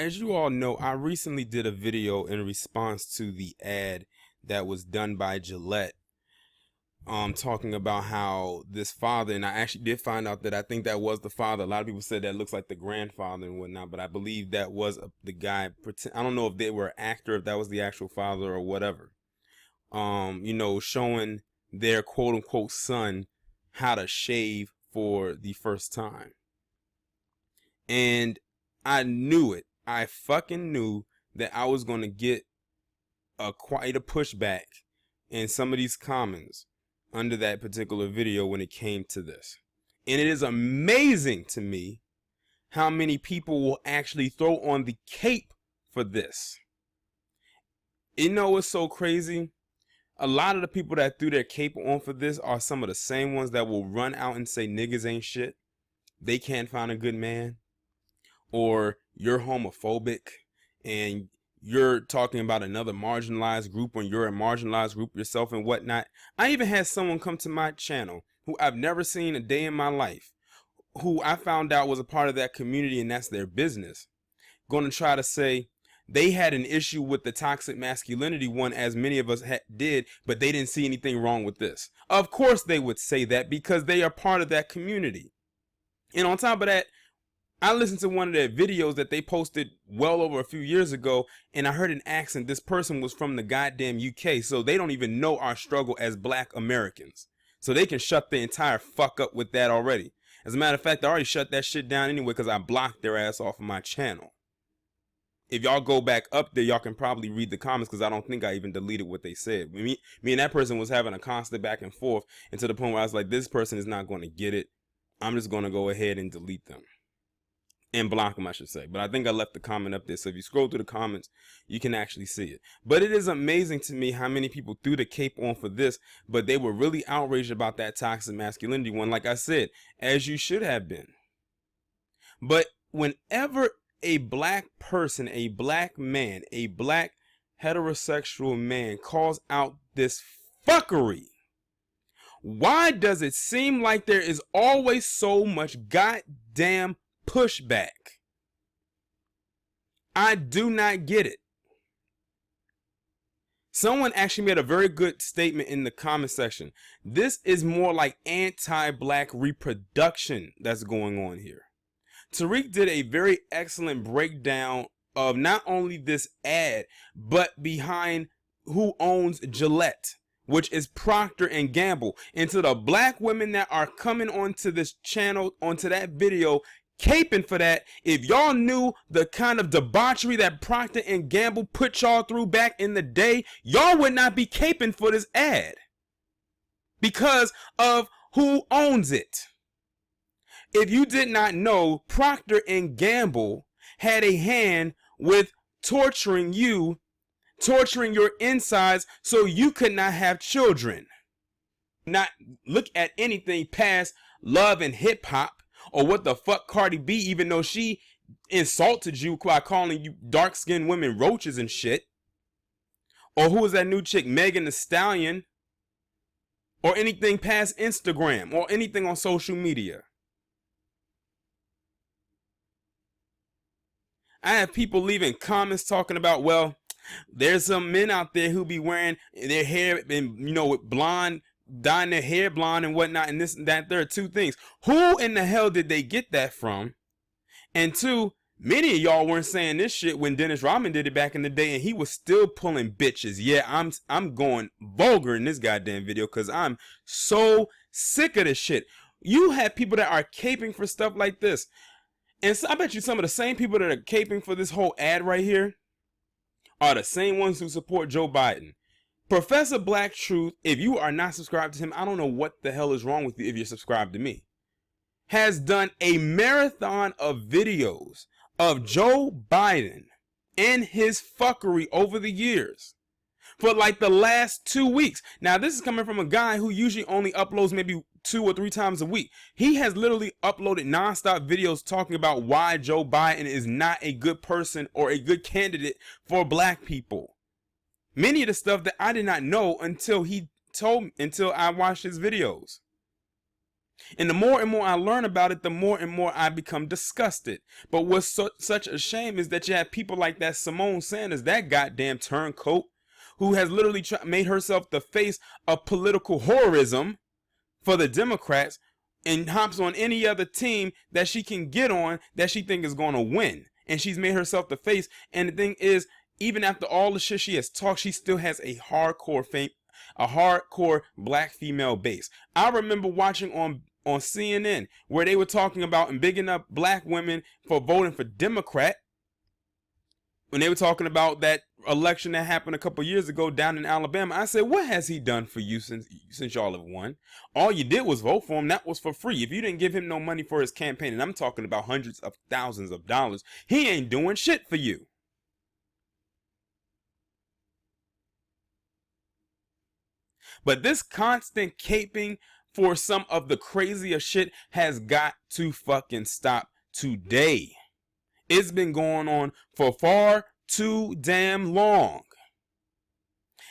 As you all know, I recently did a video in response to the ad that was done by Gillette, talking about how this father, and I actually did find out that I think that was the father. A lot of people said that looks like the grandfather and whatnot, but I believe that was the guy. I don't know if they were an actor, if that was the actual father or whatever. Showing their quote unquote son how to shave for the first time. And I knew it. I fucking knew that I was going to get quite a pushback in some of these comments under that particular video when it came to this. And it is amazing to me how many people will actually throw on the cape for this. You know what's so crazy? A lot of the people that threw their cape on for this are some of the same ones that will run out and say niggas ain't shit. They can't find a good man. Or you're homophobic and you're talking about another marginalized group when you're a marginalized group yourself and whatnot. I even had someone come to my channel who I've never seen a day in my life, who I found out was a part of that community and that's their business, going to try to say they had an issue with the toxic masculinity one, as many of us did, but they didn't see anything wrong with this. Of course they would say that because they are part of that community. And on top of that, I listened to one of their videos that they posted well over a few years ago, and I heard an accent. This person was from the goddamn UK, so they don't even know our struggle as black Americans. So they can shut the entire fuck up with that already. As a matter of fact, I already shut that shit down anyway because I blocked their ass off of my channel. If y'all go back up there, y'all can probably read the comments because I don't think I even deleted what they said. Me and that person was having a constant back and forth, and to the point where I was like, this person is not going to get it. I'm just going to go ahead and delete them. And block them, I should say. But I think I left the comment up there. So if you scroll through the comments, you can actually see it. But it is amazing to me how many people threw the cape on for this, but they were really outraged about that toxic masculinity one. Like I said, as you should have been. But whenever a black person, a black man, a black heterosexual man calls out this fuckery, why does it seem like there is always so much goddamn pushback? I do not get it. Someone actually made a very good statement in the comment section. This is more like anti-black reproduction that's going on here. Tariq did a very excellent breakdown of not only this ad, but behind who owns Gillette, which is Procter and Gamble. And to the black women that are coming onto this channel, onto that video, caping for that, if y'all knew the kind of debauchery that Procter and Gamble put y'all through back in the day, y'all would not be caping for this ad because of who owns it. If you did not know, Procter and Gamble had a hand with torturing you, torturing your insides so you could not have children. Not look at anything past Love and Hip Hop, or what the fuck Cardi B, even though she insulted you by calling you dark-skinned women roaches and shit. Or who was that new chick, Megan Thee Stallion? Or anything past Instagram, or anything on social media. I have people leaving comments talking about, well, there's some men out there who be wearing their hair and, with blonde, dyeing their hair blonde and whatnot, and this and that. There are two things. Who in the hell did they get that from? And two, many of y'all weren't saying this shit when Dennis Rodman did it back in the day, and he was still pulling bitches. Yeah, I'm going vulgar in this goddamn video because I'm so sick of this shit. You have people that are caping for stuff like this. And so I bet you some of the same people that are caping for this whole ad right here are the same ones who support Joe Biden. Professor Black Truth, if you are not subscribed to him, I don't know what the hell is wrong with you if you're subscribed to me, has done a marathon of videos of Joe Biden and his fuckery over the years for like the last 2 weeks. Now, this is coming from a guy who usually only uploads maybe 2 or 3 times a week. He has literally uploaded nonstop videos talking about why Joe Biden is not a good person or a good candidate for black people. Many of the stuff that I did not know until he told me, until I watched his videos. And the more and more I learn about it, the more and more I become disgusted. But what's such a shame is that you have people like that Simone Sanders, that goddamn turncoat, who has literally made herself the face of political horrorism for the Democrats, and hops on any other team that she can get on that she thinks is going to win. And she's made herself the face. And the thing is, even after all the shit she has talked, she still has a hardcore black female base. I remember watching on CNN where they were talking about and bigging up black women for voting for Democrat, when they were talking about that election that happened a couple years ago down in Alabama. I said, what has he done for you since y'all have won? All you did was vote for him. That was for free. If you didn't give him no money for his campaign, and I'm talking about hundreds of thousands of dollars, he ain't doing shit for you. But this constant caping for some of the craziest shit has got to fucking stop today. It's been going on for far too damn long.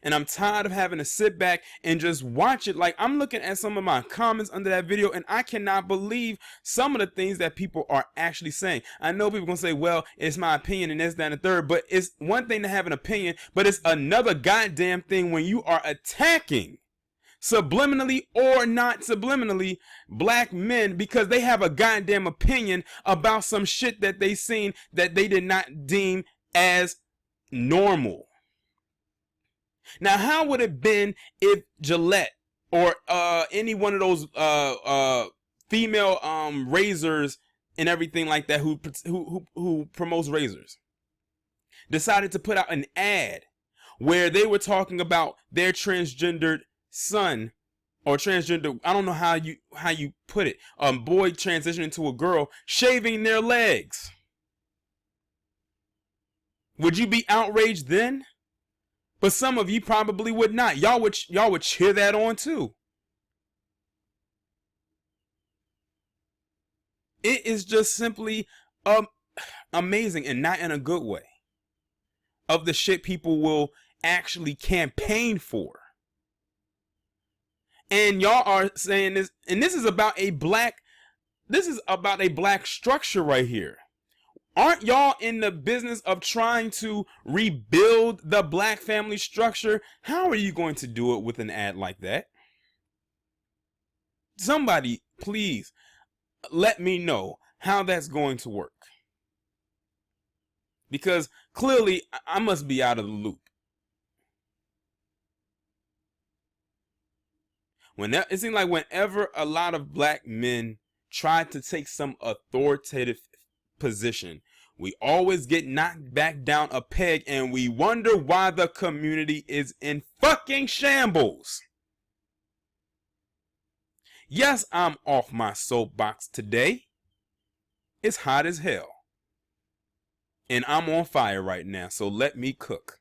And I'm tired of having to sit back and just watch it. Like, I'm looking at some of my comments under that video, and I cannot believe some of the things that people are actually saying. I know people are going to say, well, it's my opinion and this, that, and the third. But it's one thing to have an opinion, but it's another goddamn thing when you are attacking, subliminally or not subliminally, black men because they have a goddamn opinion about some shit that they seen that they did not deem as normal. Now, how would it been if Gillette or any one of those female razors and everything like that who promotes razors decided to put out an ad where they were talking about their transgendered son, or transgender, I don't know how you put it, boy transitioning to a girl, shaving their legs? Would you be outraged then? But some of you probably would not. Y'all would cheer that on too. It is just simply amazing, and not in a good way, of the shit people will actually campaign for. And y'all are saying this, and this is about a black structure right here. Aren't y'all in the business of trying to rebuild the black family structure? How are you going to do it with an ad like that? Somebody, please, let me know how that's going to work. Because clearly, I must be out of the loop. It seems like whenever a lot of black men try to take some authoritative position, we always get knocked back down a peg, and we wonder why the community is in fucking shambles. Yes, I'm off my soapbox today. It's hot as hell. And I'm on fire right now, so let me cook.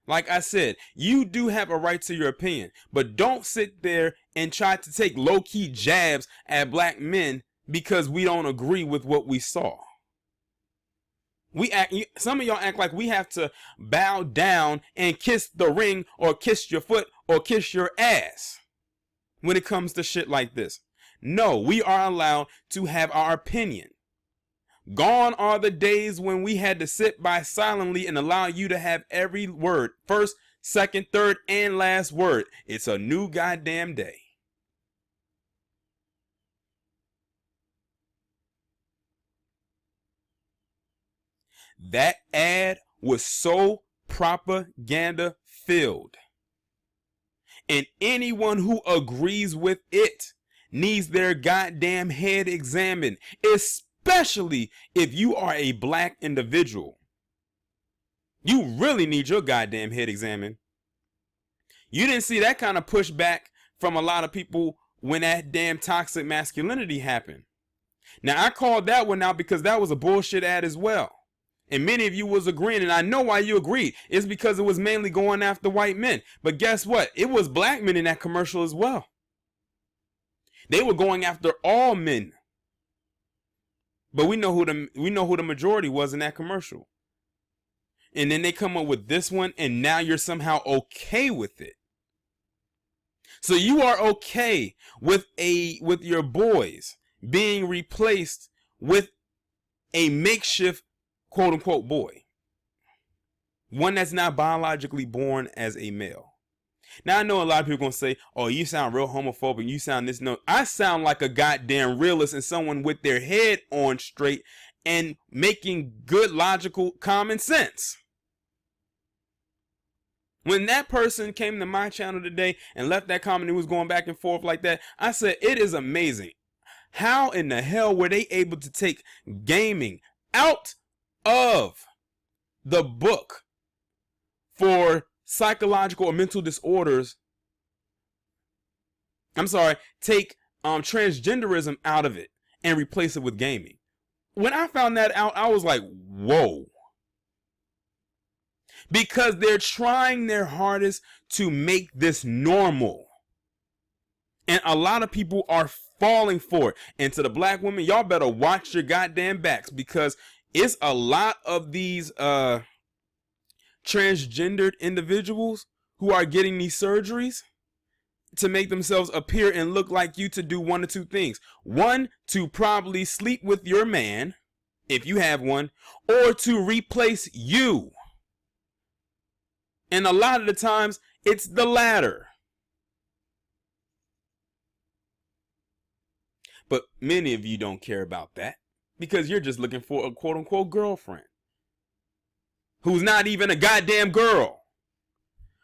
Like I said, you do have a right to your opinion, but don't sit there and try to take low-key jabs at black men because we don't agree with what we saw. Some of y'all act like we have to bow down and kiss the ring or kiss your foot or kiss your ass when it comes to shit like this. No, we are allowed to have our opinion. Gone are the days when we had to sit by silently and allow you to have every word, first, second, third, and last word. It's a new goddamn day. That ad was so propaganda filled, and anyone who agrees with it needs their goddamn head examined, especially if you are a black individual. You really need your goddamn head examined. You didn't see that kind of pushback from a lot of people when that damn toxic masculinity happened. Now, I called that one out because that was a bullshit ad as well. And many of you was agreeing, and I know why you agreed. It's because it was mainly going after white men. But guess what? It was black men in that commercial as well. They were going after all men. But we know who the majority was in that commercial. And then they come up with this one, and now you're somehow okay with it. So you are okay with your boys being replaced with a makeshift quote unquote boy, one that's not biologically born as a male. Now I know a lot of people are gonna say, "Oh, you sound real homophobic. You sound this." No, I sound like a goddamn realist and someone with their head on straight and making good logical common sense. When that person came to my channel today and left that comment and was going back and forth like that, I said, it is amazing. How in the hell were they able to take gaming out of the book for psychological or mental disorders? I'm sorry, take transgenderism out of it and replace it with gaming. When I found that out, I was like, whoa. Because they're trying their hardest to make this normal. And a lot of people are falling for it. And to the black women, y'all better watch your goddamn backs, because it's a lot of these transgendered individuals who are getting these surgeries to make themselves appear and look like you, to do one or two things. One, to probably sleep with your man, if you have one, or to replace you. And a lot of the times, it's the latter. But many of you don't care about that, because you're just looking for a quote unquote girlfriend who's not even a goddamn girl.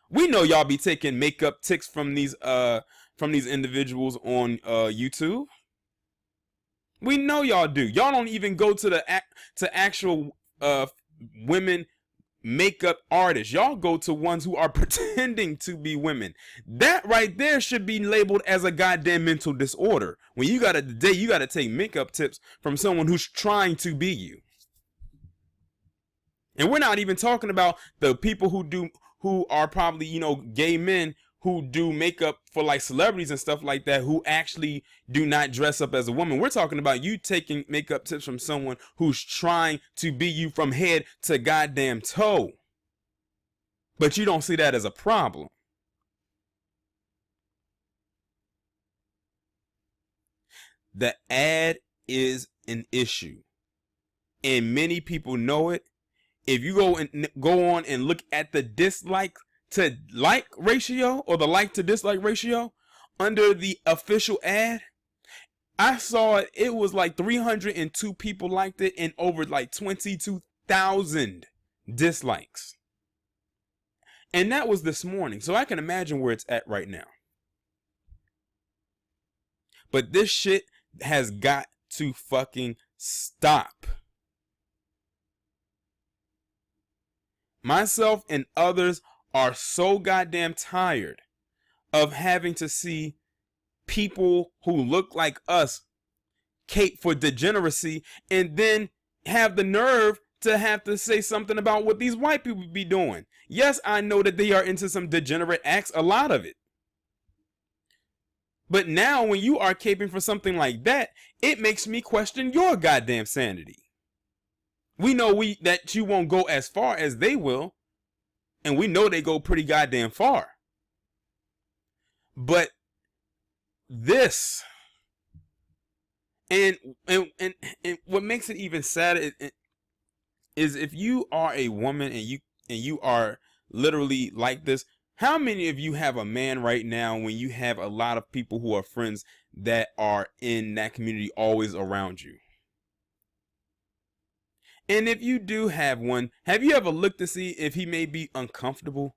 We know y'all be taking makeup tips from these individuals on YouTube. We know y'all do. Y'all don't even go to the actual women makeup artists. Y'all go to ones who are pretending to be women. That right there should be labeled as a goddamn mental disorder. When you gotta take makeup tips from someone who's trying to be you. And we're not even talking about the people who are probably, you know, gay men who do makeup for like celebrities and stuff like that, who actually do not dress up as a woman. We're talking about you taking makeup tips from someone who's trying to be you from head to goddamn toe. But you don't see that as a problem. The ad is an issue, and many people know it. If you go on and look at the dislike to like ratio, or the like to dislike ratio under the official ad, I saw it was like 302 people liked it and over like 22,000 dislikes. And that was this morning, so I can imagine where it's at right now. But this shit has got to fucking stop. Myself and others are so goddamn tired of having to see people who look like us cape for degeneracy, and then have the nerve to have to say something about what these white people be doing. Yes, I know that they are into some degenerate acts, a lot of it. But now when you are caping for something like that, it makes me question your goddamn sanity. We know that you won't go as far as they will, and we know they go pretty goddamn far. But this, and what makes it even sadder is if you are a woman and you are literally like this, how many of you have a man right now when you have a lot of people who are friends that are in that community always around you? And if you do have one, have you ever looked to see if he may be uncomfortable?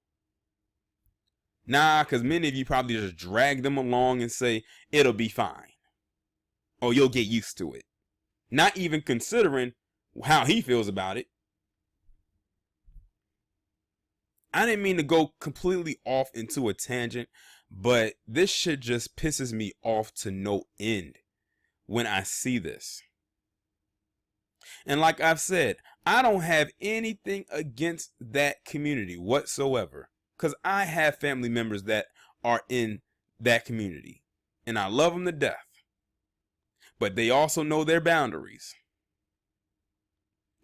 Nah, because many of you probably just drag them along and say, it'll be fine, or you'll get used to it. Not even considering how he feels about it. I didn't mean to go completely off into a tangent, but this shit just pisses me off to no end when I see this. And like I've said, I don't have anything against that community whatsoever, because I have family members that are in that community, and I love them to death. But they also know their boundaries.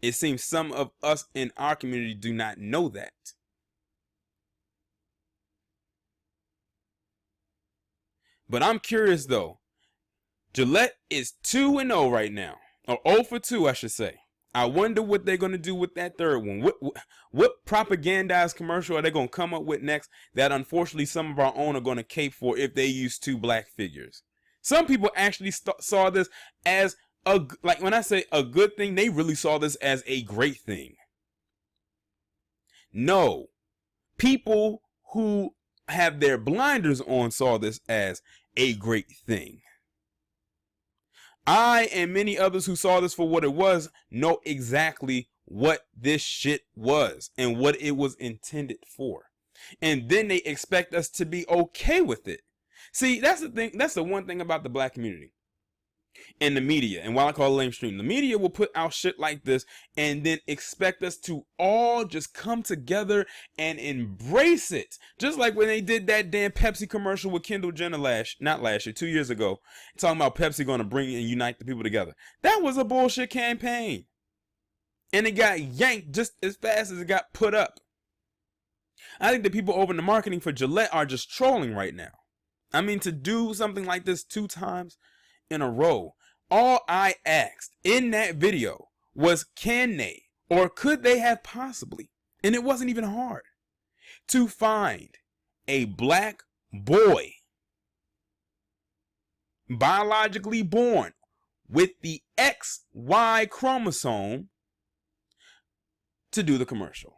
It seems some of us in our community do not know that. But I'm curious though. Gillette is 2-0 right now, or 0 for 2, I should say. I wonder what they're going to do with that third one. What propagandized commercial are they going to come up with next that unfortunately some of our own are going to cape for if they use 2 black figures? Some people actually saw this as like when I say a good thing, they really saw this as a great thing. No, people who have their blinders on saw this as a great thing. I and many others who saw this for what it was know exactly what this shit was and what it was intended for. And then they expect us to be okay with it. See, that's the thing. That's the one thing about the black community and the media. And while I call it lamestream, the media will put out shit like this and then expect us to all just come together and embrace it. Just like when they did that damn Pepsi commercial with Kendall Jenner not last year, 2 years ago, talking about Pepsi going to bring and unite the people together. That was a bullshit campaign. And it got yanked just as fast as it got put up. I think the people over in the marketing for Gillette are just trolling right now. I mean, to do something like this 2 times in a row. All I asked in that video was, can they or could they have possibly, and it wasn't even hard, to find a black boy biologically born with the XY chromosome to do the commercial.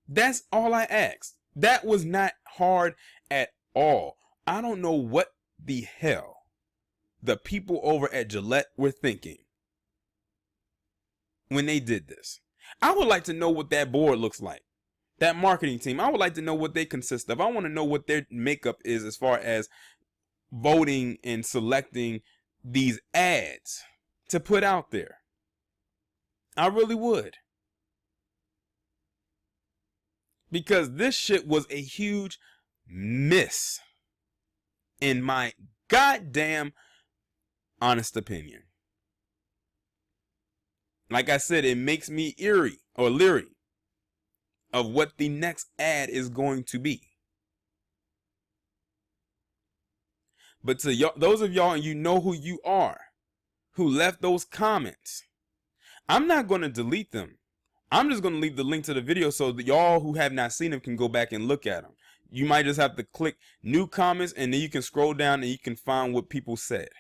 That's all I asked. That was not hard at all. I don't know what the hell the people over at Gillette were thinking when they did this. I would like to know what that board looks like. That marketing team, I would like to know what they consist of. I want to know what their makeup is as far as voting and selecting these ads to put out there. I really would. Because this shit was a huge miss, in my goddamn honest opinion. Like I said, it makes me eerie or leery of what the next ad is going to be. But to y'all, those of y'all, and you know who you are, who left those comments, I'm not going to delete them. I'm just going to leave the link to the video so that y'all who have not seen them can go back and look at them. You might just have to click new comments and then you can scroll down and you can find what people said.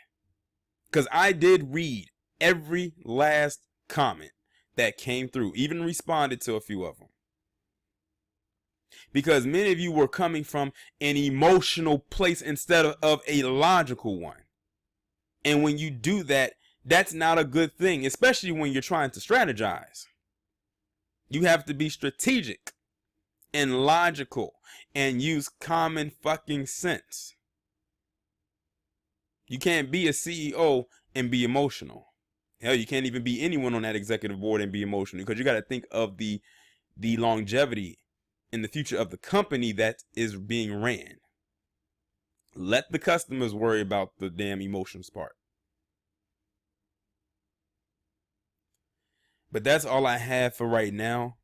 Because I did read every last comment that came through, even responded to a few of them. Because many of you were coming from an emotional place instead of a logical one. And when you do that, that's not a good thing, especially when you're trying to strategize. You have to be strategic and logical and use common fucking sense. You can't be a CEO and be emotional. Hell, you can't even be anyone on that executive board and be emotional, because you got to think of the longevity in the future of the company that is being ran. Let the customers worry about the damn emotions part. But that's all I have for right now.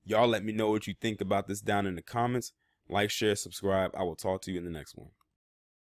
Y'all let me know what you think about this down in the comments. Like, share, subscribe. I will talk to you in the next one.